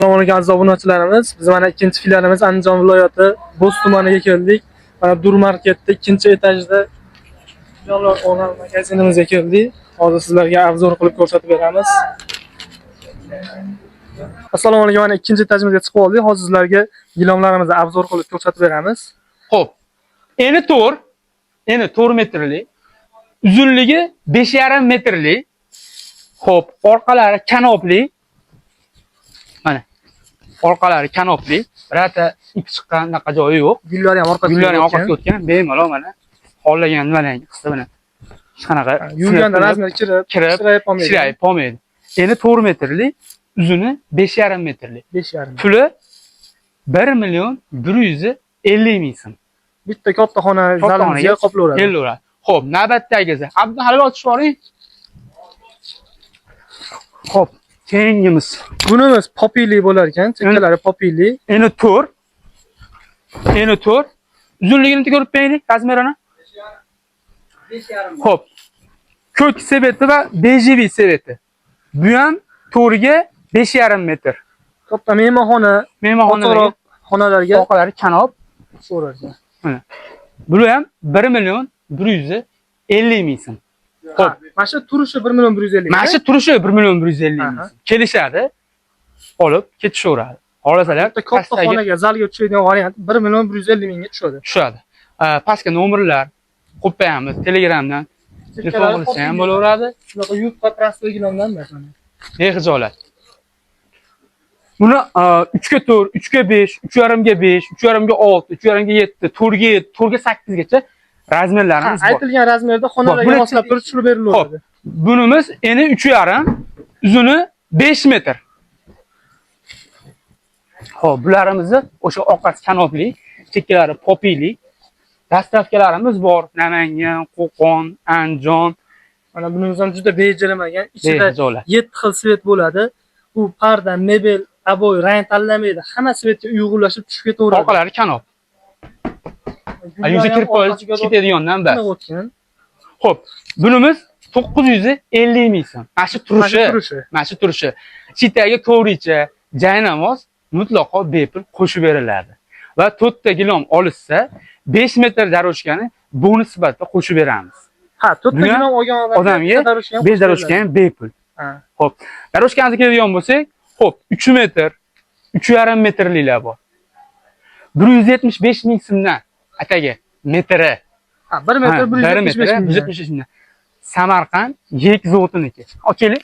Assalomu alaykum aziz obunachilarimiz. Biz mana ikkinchi filialimiz Andijon viloyati Bo'z tumaniga keldik. Mana Dur marketda ikkinchi etajda Jonlar o'rnal magazinimizga keldik. Hozir sizlarga obzor qilib ko'rsatib beramiz. Assalomu alaykum, mana ikkinchi etajimizga chiqib oldik. Hozir sizlarga gilamlarimizni obzor qilib ko'rsatib beramiz. Xo'p. Eni 4 metrli, uzunligi 5,5 metrli. Xo'p, orqalari kanopli. Mana orqalari kanopli. Birata ip chiqqan naqa joyi yo'q. Gullari ham orqasiga o'tgan. Bemalol mana xollagan nimalarni qilsa mana shanaqa yurganda razmeri kirib chirayib qolmaydi. Eni 4 metrli, uzuni 5,5 metrli. 5,5. Puli 1,150 ming so'm. Bitta katta xona zalimizga qoplaveradi. Kelaveradi. Xo'p, navbatdagizi. Abduhalil ochib boring. Xo'p, keyingimiz. Bunimiz popili bo'lar ekan, chekkalari popili. Eni 4. Uzunligini ko'rib beringlar, razmerini. 5,5. Xo'p. Ko'k sebeti va bejiviy sebeti. Bu ham 4 ga 5,5 metr. Katta mehmonxonalarga orqalari kanop so'rarkan. Mana. Bu ham 1,150 ming so'm. Xo'p, mana shu turishi 1,150 ming. Mana shu turishi 1,150 ming. Kelishadi. Olib ketishaveradi. Xohlasalar katta xonaga, zalga tushadigan variant 1,150 mingga tushadi. Pastga nomerlar qo'yamiz. Telegramdan telefon qilsa ham bo'laveradi. Shunaqa yupqa transport gilamdan emas mana. Bexijolat. Buni 3 ga 4, 3 ga 5, 3,5 ga 5, 3,5 ga 6, 3,5 ga 7, 4 ga 7, 4 ga 8 gacha razmerlarimiz bor. Aytilgan razmerda xonalarga moslab turib tushirib beriladi. Bunimiz eni 3,5, uzuni 5 metr. Xo'p, bularimizni o'sha orqasi kanopli, chekkalari popili, dastavkalarimiz bor. Namangan, Qo'qon, Andijon. Mana bunimiz ham juda bejirilmagan. Ichida 7 xil svet bo'ladi. Bu parda, mebel, aboy, rang tanlamaydi. Hamma svetga uyg'unlashib tushib ketaveradi. Orqalari kanop. Yuzi kirib ketadigandan bas. Xo'p, bunimiz 950 ming so'm. Mana shu turishi. Chitaga ko'richa, jaynamoz mutlaqo bepul qo'shib beriladi. Va 4 ta gilam olishsa, 5 metr daroshkani bonus sifatida qo'shib beramiz. Ha, 4 ta gilam olgan odamga 5 daroshkani bepul. Xo'p, daroshkamizni keladigan bo'lsak, xo'p, 3 metr, 3,5 metrliklar bor. 175 ming so'mdan ataga metri. Ha, 1 metr 175 ming. Samarqand yek zotiniki. Ochaylik.